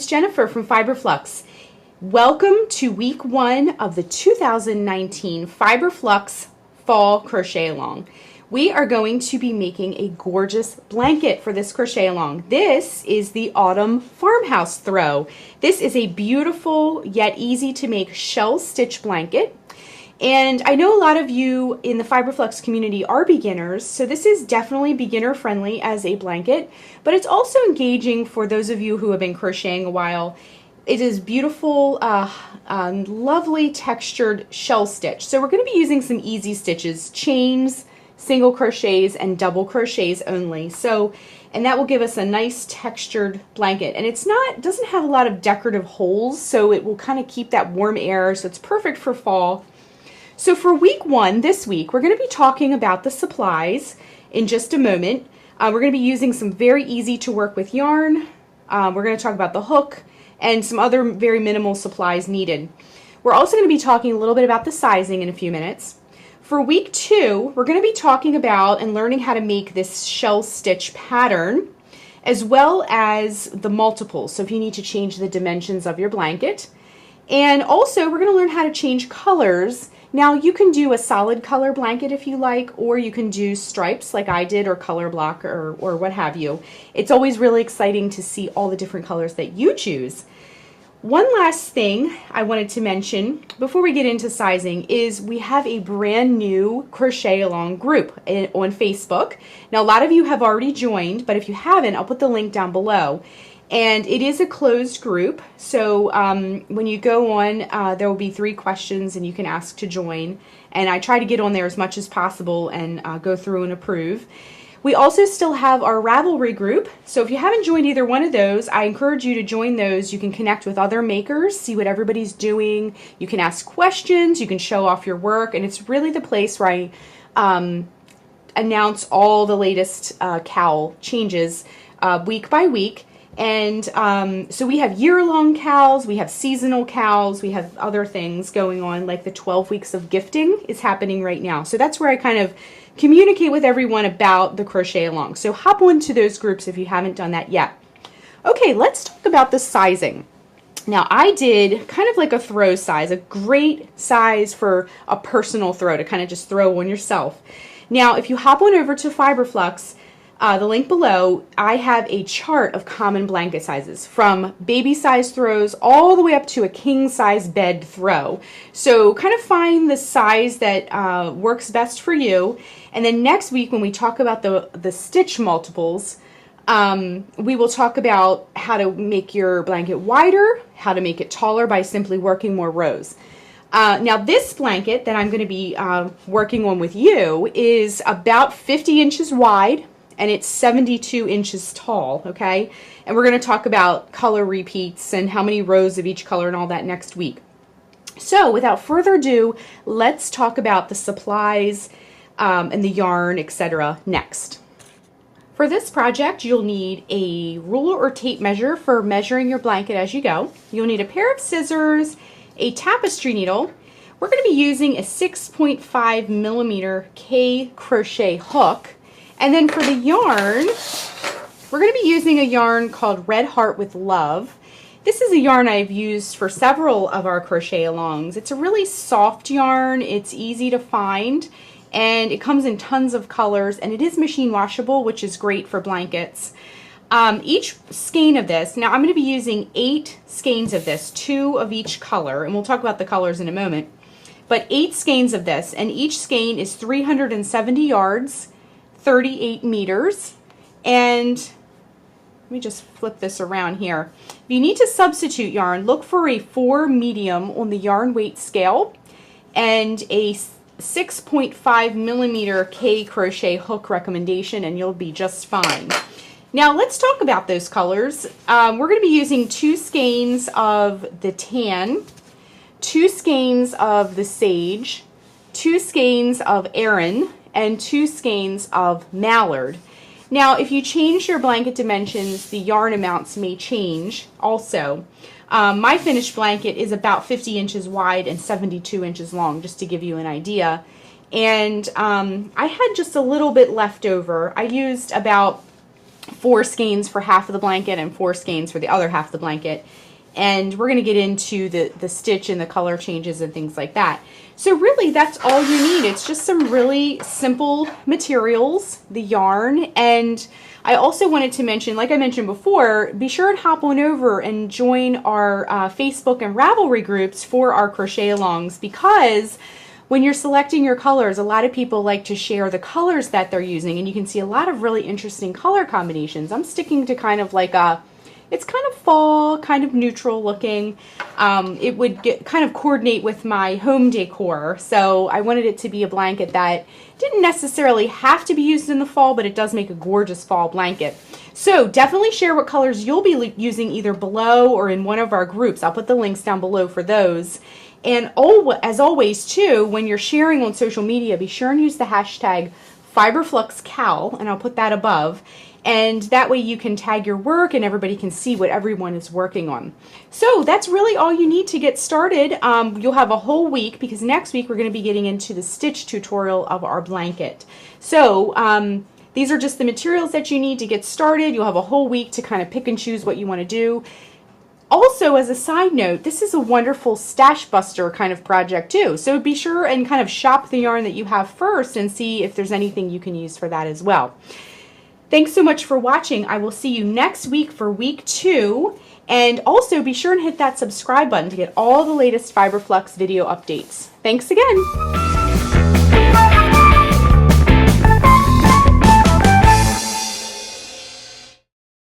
Jennifer from Flux. Welcome to week 1 of the 2019 Flux Fall Crochet Along. We are going to be making a gorgeous blanket for this crochet along. This is the Autumn Farmhouse Throw. This is a beautiful yet easy to make shell stitch blanket. And I know a lot of you in the Flux community are beginners, so this is definitely beginner friendly as a blanket, but it's also engaging for those of you who have been crocheting a while. It is beautiful, lovely textured shell stitch. So we're going to be using some easy stitches, chains, single crochets, and double crochets only. So, and that will give us a nice textured blanket. And doesn't have a lot of decorative holes, so it will kind of keep that warm air, so it's perfect for fall. So for week 1, this week, we're going to be talking about the supplies in just a moment. We're going to be using some very easy to work with yarn. We're going to talk about the hook and some other very minimal supplies needed. We're also going to be talking a little bit about the sizing in a few minutes. For week 2, we're going to be talking about and learning how to make this shell stitch pattern, as well as the multiples. So if you need to change the dimensions of your blanket. And also we're going to learn how to change colors. Now you can do a solid color blanket if you like, or you can do stripes like I did, or color block, or what have you. It's always really exciting to see all the different colors that you choose. One last thing I wanted to mention before we get into sizing is we have a brand new crochet along group on Facebook. Now a lot of you have already joined, but if you haven't, I'll put the link down below. And it is a closed group, so when you go on, there will be 3 questions and you can ask to join. And I try to get on there as much as possible and go through and approve. We also still have our Ravelry group, so if you haven't joined either one of those, I encourage you to join those. You can connect with other makers, see what everybody's doing. You can ask questions, you can show off your work, and it's really the place where I announce all the latest cowl changes week by week. And so we have year-long cowls, we have seasonal cowls, we have other things going on, like the 12 weeks of gifting is happening right now. So that's where I kind of communicate with everyone about the crochet along. So hop onto those groups if you haven't done that yet. Okay, let's talk about the sizing. Now I did kind of like a throw size, a great size for a personal throw to kind of just throw on yourself. Now if you hop on over to Flux, the link below, I have a chart of common blanket sizes from baby size throws all the way up to a king size bed throw. So kind of find the size that works best for you. And then next week when we talk about the stitch multiples, we will talk about how to make your blanket wider, how to make it taller by simply working more rows. Now this blanket that I'm going to be working on with you is about 50 inches wide. And it's 72 inches tall, okay? And we're going to talk about color repeats and how many rows of each color and all that next week. So without further ado, let's talk about the supplies and the yarn, etc. next. For this project, you'll need a ruler or tape measure for measuring your blanket as you go. You'll need a pair of scissors, a tapestry needle. We're going to be using a 6.5 millimeter K crochet hook. And then for the yarn, we're going to be using a yarn called Red Heart with Love. This is a yarn I've used for several of our crochet alongs. It's a really soft yarn, it's easy to find, and it comes in tons of colors, and it is machine washable, which is great for blankets. Each skein of this, now I'm going to be using 8 skeins of this, 2 of each color, and we'll talk about the colors in a moment. But 8 skeins of this, and each skein is 370 yards, 38 meters, and let me just flip this around here. If you need to substitute yarn, look for a 4 medium on the yarn weight scale and a 6.5 millimeter K crochet hook recommendation, and you'll be just fine. Now let's talk about those colors. We're going to be using 2 skeins of the tan, 2 skeins of the sage, 2 skeins of Aran, and 2 skeins of mallard. Now if you change your blanket dimensions, the yarn amounts may change also. My finished blanket is about 50 inches wide and 72 inches long, just to give you an idea. And I had just a little bit left over. I used about 4 skeins for half of the blanket and 4 skeins for the other half of the blanket. And we're going to get into the stitch and the color changes and things like that. So really that's all you need. It's just some really simple materials, the yarn, and I also wanted to mention, like I mentioned before, be sure and hop on over and join our Facebook and Ravelry groups for our crochet alongs, because when you're selecting your colors, a lot of people like to share the colors that they're using, and you can see a lot of really interesting color combinations. I'm sticking to kind of like it's kind of fall, kind of neutral looking. It would kind of coordinate with my home decor, so I wanted it to be a blanket that didn't necessarily have to be used in the fall, but it does make a gorgeous fall blanket. So definitely share what colors you'll be using either below or in one of our groups. I'll put the links down below for those. And as always too, when you're sharing on social media, be sure and use the hashtag FiberFluxCal, and I'll put that above. And that way you can tag your work and everybody can see what everyone is working on. So that's really all you need to get started. You'll have a whole week, because next week we're going to be getting into the stitch tutorial of our blanket. So these are just the materials that you need to get started. You'll have a whole week to kind of pick and choose what you want to do. Also, as a side note, this is a wonderful stash buster kind of project too. So be sure and kind of shop the yarn that you have first and see if there's anything you can use for that as well. Thanks so much for watching. I will see you next week for week 2. And also be sure and hit that subscribe button to get all the latest FiberFlux video updates. Thanks again.